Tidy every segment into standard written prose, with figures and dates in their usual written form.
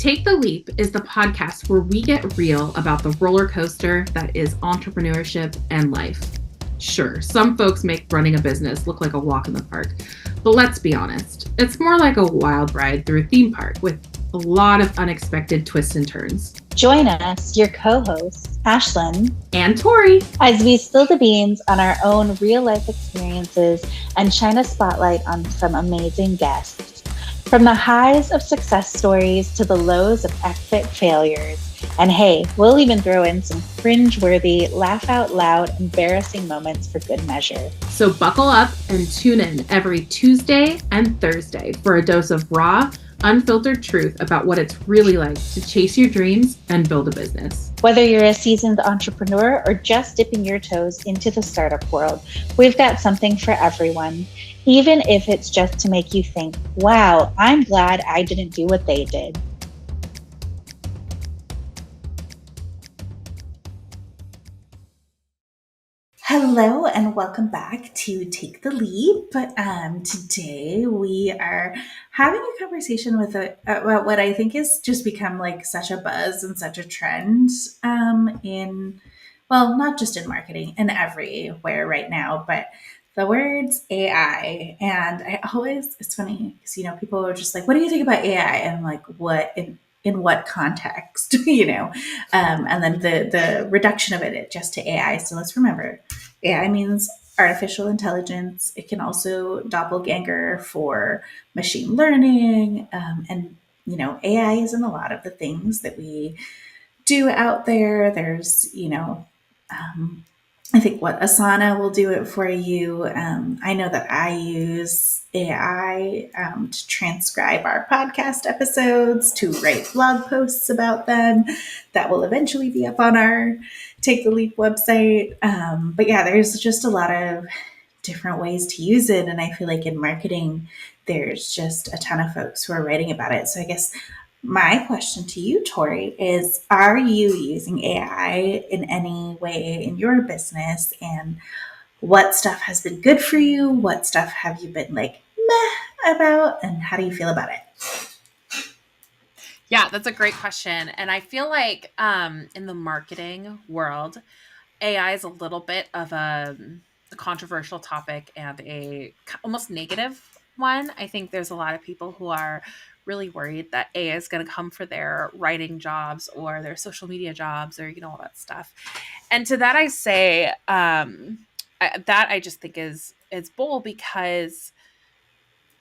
Take the Leap is the podcast where we get real about the roller coaster that is entrepreneurship and life. Sure, some folks make running a business look like a walk in the park, but let's be honest, it's more like a wild ride through a theme park with a lot of unexpected twists and turns. Join us, your co-hosts, Ashlan and Tory, as we spill the beans on our own real-life experiences and shine a spotlight on some amazing guests. From the highs of success stories to the lows of epic failures. And hey, we'll even throw in some cringe-worthy, laugh-out-loud, embarrassing moments for good measure. So buckle up and tune in every Tuesday and Thursday for a dose of raw, unfiltered truth about what it's really like to chase your dreams and build a business. Whether you're a seasoned entrepreneur or just dipping your toes into the startup world, we've got something for everyone. Even if it's just to make you think, wow, I'm glad I didn't do what they did. Hello and welcome back to Take the Leap. Today we are having a conversation about what I think has just become like such a buzz and such a trend not just in marketing and everywhere right now, but the words AI. And it's funny because, people are just like, what do you think about AI? And I'm like, what in what context, and then the reduction of it just to AI. So let's remember, AI means artificial intelligence. It can also doppelganger for machine learning. And AI is in a lot of the things that we do out there. There's, I think Asana will do it for you. I know that I use AI to transcribe our podcast episodes, to write blog posts about them that will eventually be up on our Take the Leap website. But yeah, there's just a lot of different ways to use it. And I feel like in marketing, there's just a ton of folks who are writing about it. So I guess my question to you, Tory, is, are you using AI in any way in your business? And what stuff has been good for you? What stuff have you been like meh about? And how do you feel about it? Yeah, that's a great question. And I feel like in the marketing world, AI is a little bit of a controversial topic and a almost negative one. I think there's a lot of people who are really worried that AI is going to come for their writing jobs or their social media jobs or, all that stuff. And to that I say, that I just think is bull, because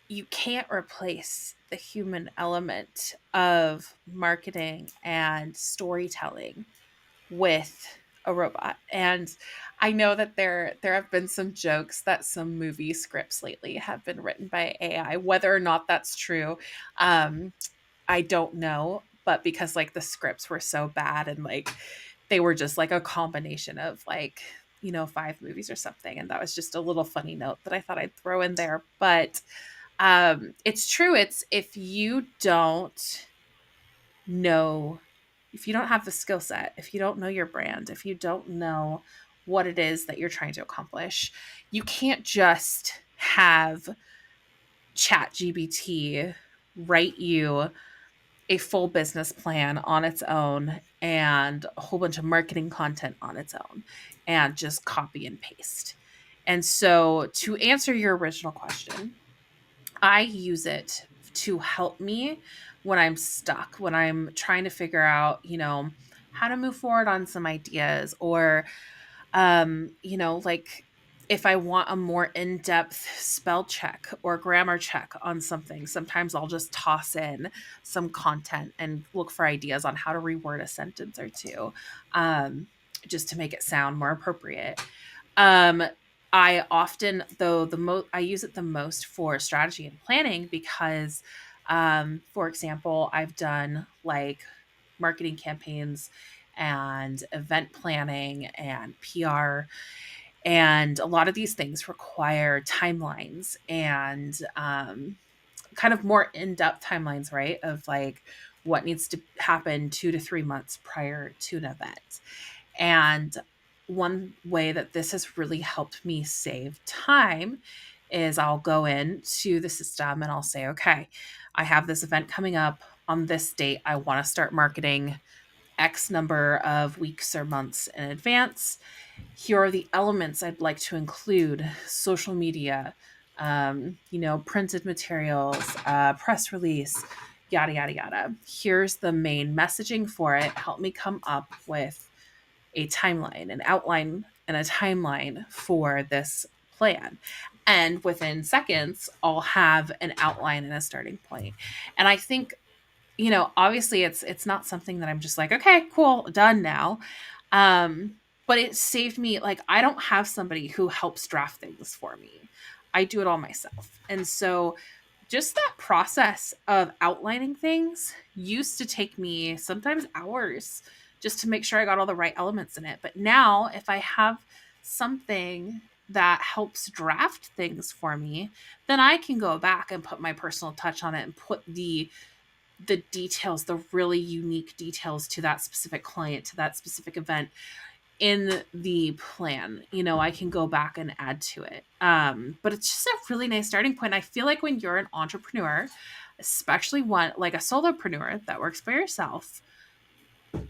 you can't replace the human element of marketing and storytelling with a robot. And I know that there have been some jokes that some movie scripts lately have been written by AI. Whether or not that's true, I don't know. But because the scripts were so bad and they were just a combination of 5 movies or something. And that was just a little funny note that I thought I'd throw in there. But it's true. It's if you don't have the skill set, if you don't know your brand, if you don't know what it is that you're trying to accomplish, you can't just have ChatGPT write you a full business plan on its own and a whole bunch of marketing content on its own and just copy and paste. And so to answer your original question, I use it to help me when I'm stuck, when I'm trying to figure out, how to move forward on some ideas, or, if I want a more in-depth spell check or grammar check on something, sometimes I'll just toss in some content and look for ideas on how to reword a sentence or two, just to make it sound more appropriate. I often, though, I use it the most for strategy and planning because, for example, I've done marketing campaigns and event planning and PR. And a lot of these things require timelines and kind of more in-depth timelines, right? Of what needs to happen 2 to 3 months prior to an event. And one way that this has really helped me save time is I'll go into the system and I'll say, okay, I have this event coming up. on this date, I want to start marketing X number of weeks or months in advance. Here are the elements I'd like to include: social media, printed materials, press release, yada, yada, yada. Here's the main messaging for it. Help me come up with a timeline, an outline, and a timeline for this plan. And within seconds, I'll have an outline and a starting point. And I think, obviously it's not something that I'm just like, okay, cool, done now. Um, but it saved me, like, I don't have somebody who helps draft things for me. I do it all myself. And so just that process of outlining things used to take me sometimes hours just to make sure I got all the right elements in it. But now, if I have something that helps draft things for me, then I can go back and put my personal touch on it and put the details, the really unique details to that specific client, to that specific event in the plan. I can go back and add to it. But it's just a really nice starting point. I feel like when you're an entrepreneur, especially one like a solopreneur that works for yourself,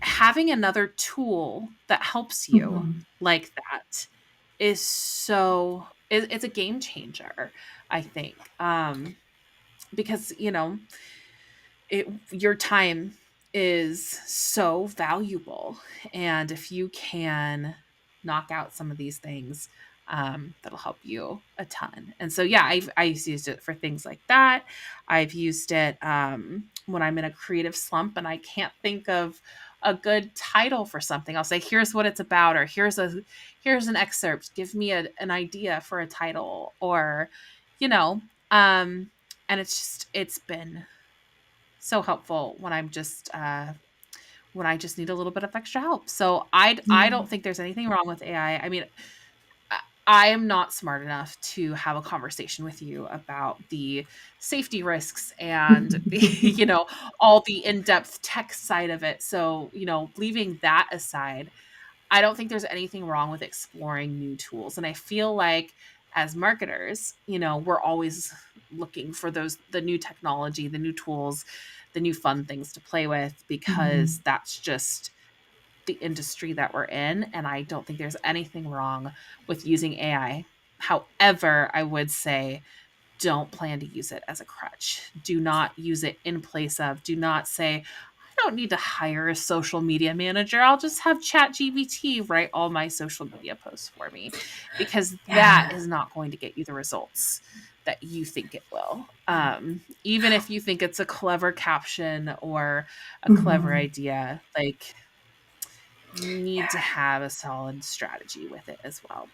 having another tool that helps you Mm-hmm. like that is it's a game changer, I think. Because your time is so valuable, and if you can knock out some of these things, that'll help you a ton. And so yeah, I've used it for things like that. I've used it when I'm in a creative slump and I can't think of a good title for something. I'll say, here's what it's about, or here's an excerpt, give me an idea for a title, or you know um and it's been so helpful when I just need a little bit of extra help. So I Yeah. don't think there's anything wrong with AI. I mean, I am not smart enough to have a conversation with you about the safety risks and the, all the in-depth tech side of it. So, leaving that aside, I don't think there's anything wrong with exploring new tools. And I feel like as marketers, we're always looking for the new technology, the new tools, the new fun things to play with, Mhm. because that's just the industry that we're in. And I don't think there's anything wrong with using AI. However, I would say don't plan to use it as a crutch. Do not use it in place of, do not say, I don't need to hire a social media manager. I'll just have ChatGPT write all my social media posts for me, because that Yeah. is not going to get you the results that you think it will. Even if you think it's a clever caption or a clever Mhm. idea, like, you need to have a solid strategy with it as well.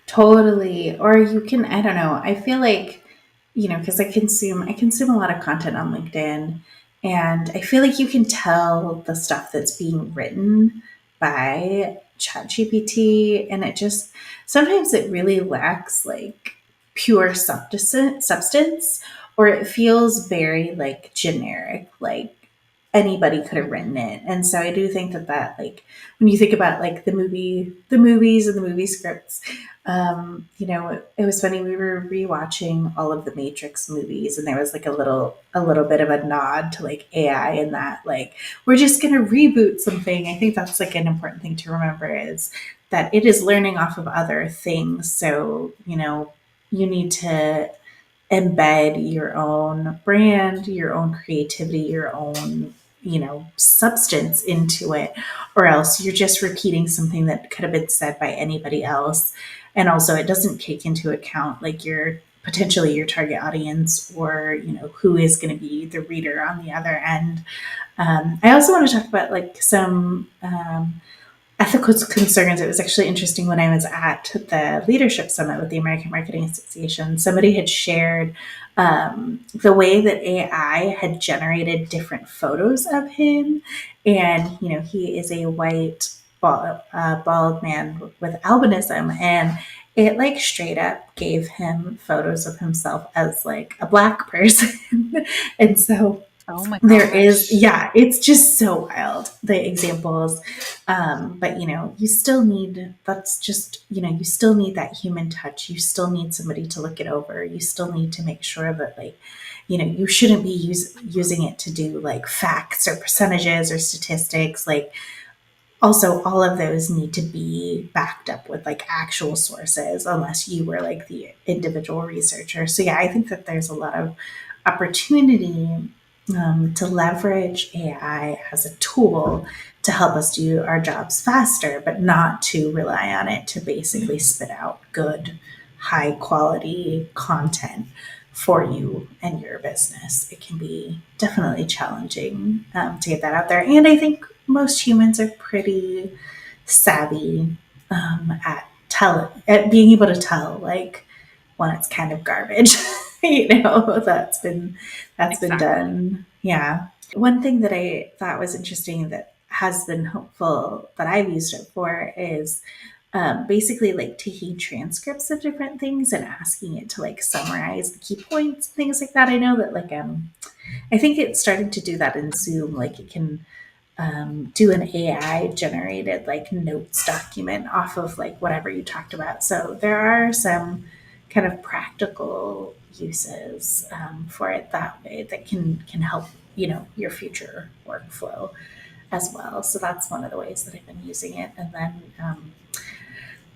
Totally. Or you can, I don't know. I feel like, because I consume a lot of content on LinkedIn, and I feel like you can tell the stuff that's being written by ChatGPT, and it just sometimes it really lacks like pure substance, or it feels very like generic, like anybody could have written Mhm. it. And so I do think that like when you think about like the movies and the movie scripts, it was funny. We were rewatching all of the Matrix movies, and there was like a little bit of a nod to like AI in that, like, we're just gonna reboot something. I think that's like an important thing to remember, is that it is learning off of other things. So, you need to embed your own brand, your own creativity, your own, substance into it, or else you're just repeating something that could have been said by anybody else. And also, it doesn't take into account like your potentially your target audience, or who is going to be the reader on the other end. I also want to talk about like some ethical concerns. It was actually interesting when I was at the leadership summit with the American Marketing Association. Somebody had shared the way that AI had generated different photos of him, and he is a white bald man with albinism, and it like straight up gave him photos of himself as like a black person. And so Oh my there is, gosh. yeah, it's just so wild, the examples. But you still need, that's just, you still need that human touch. You still need somebody to look it over. You still need to make sure that like you shouldn't be using it to do like facts or percentages or statistics. Like, also, all of those need to be backed up with like actual sources, unless you were like the individual researcher. So yeah, I think that there's a lot of opportunity to leverage AI as a tool to help us do our jobs faster, but not to rely on it to basically spit out good, high quality content for you and your business. It can be definitely challenging to get that out there. And I think most humans are pretty savvy at being able to tell like when it's kind of garbage. That's been Exactly. done. Yeah. One thing that I thought was interesting that has been helpful that I've used it for is basically like taking transcripts of different things and asking it to like summarize the key points, things like that. I know that like I think it started to do that in Zoom. Like it can do an AI generated like notes document off of like whatever you talked about. So there are some kind of practical uses for it that way that can help your future workflow as well. So that's one of the ways that I've been using it. And then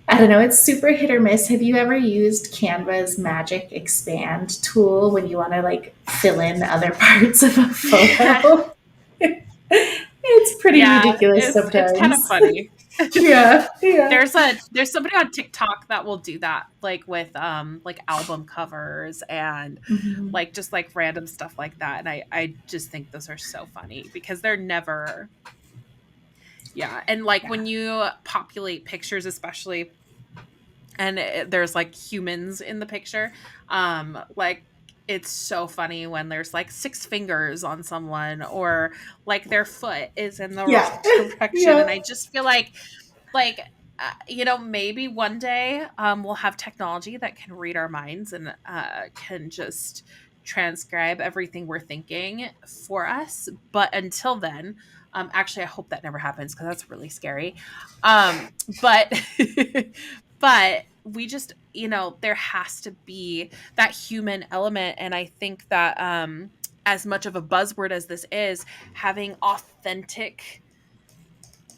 I don't know, it's super hit or miss. Have you ever used Canva's Magic Expand tool when you want to like fill in other parts of a photo? It's pretty Yeah, ridiculous it's kind of sometimes. funny. Yeah, yeah. There's somebody on TikTok that will do that, like with like album covers and Mhm. like just like random stuff like that. And I just think those are so funny because they're never, yeah. And like Yeah. when you populate pictures, especially, and there's like humans in the picture, like it's so funny when there's like six fingers on someone or like their foot is in the wrong Yeah. direction. And Yeah. I just feel like maybe one day we'll have technology that can read our minds and can just transcribe everything we're thinking for us. But until then, actually I hope that never happens because that's really scary. But but we just, there has to be that human element. And I think that as much of a buzzword as this is, having authentic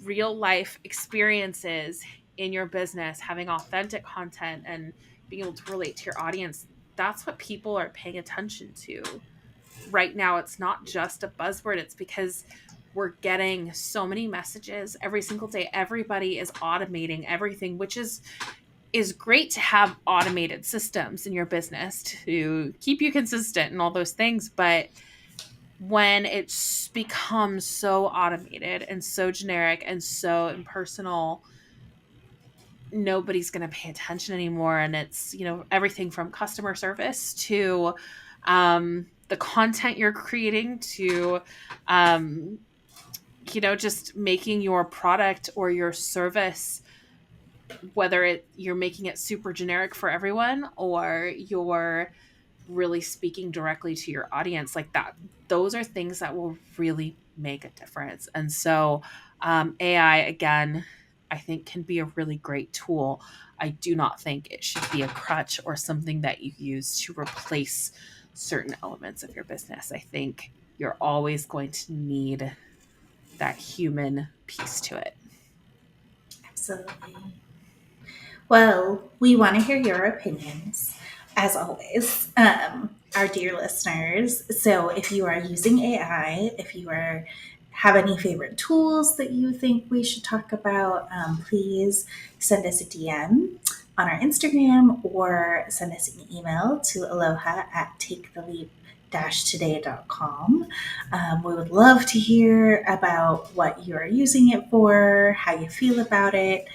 real life experiences in your business, having authentic content and being able to relate to your audience, that's what people are paying attention to right now. It's not just a buzzword, it's because we're getting so many messages every single day. Everybody is automating everything, which is great to have automated systems in your business to keep you consistent and all those things. But when it's become so automated and so generic and so impersonal, nobody's going to pay attention anymore. And it's, everything from customer service to the content you're creating to, just making your product or your service, whether you're making it super generic for everyone or you're really speaking directly to your audience, like that, those are things that will really make a difference. And so AI, again, I think can be a really great tool. I do not think it should be a crutch or something that you use to replace certain elements of your business. I think you're always going to need that human piece to it. Absolutely. Well, we want to hear your opinions, as always, our dear listeners. So, if you are using AI, if you have any favorite tools that you think we should talk about, please send us a DM on our Instagram or send us an email to aloha@taketheleap-today.com. We would love to hear about what you're using it for, how you feel about it.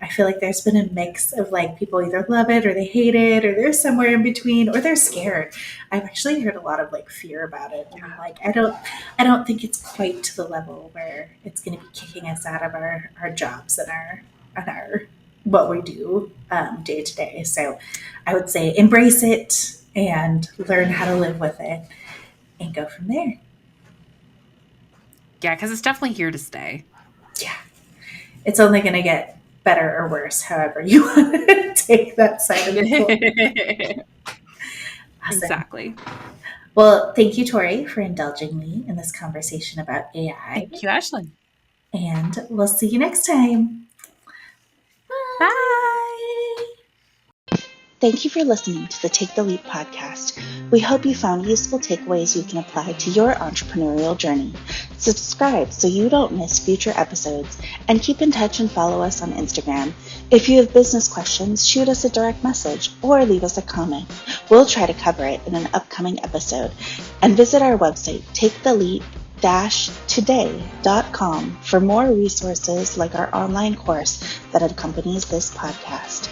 I feel like there's been a mix of like people either love it or they hate it or they're somewhere in between or they're scared. I've actually heard a lot of like fear about it, and like I don't think it's quite to the level where it's going to be kicking us out of our jobs and our what we do day to day. So I would say embrace it and learn how to live with it and go from there. Yeah, because it's definitely here to stay. Yeah, it's only going to get better or worse, however you want to take that side of the coin. Awesome. Exactly. Well, thank you, Tori, for indulging me in this conversation about AI. Thank you, Ashlan. And we'll see you next time. Bye. Thank you for listening to the Take the Leap podcast. We hope you found useful takeaways you can apply to your entrepreneurial journey. Subscribe so you don't miss future episodes, and keep in touch and follow us on Instagram. If you have business questions, shoot us a direct message or leave us a comment. We'll try to cover it in an upcoming episode. And visit our website, taketheleap-today.com, for more resources like our online course that accompanies this podcast.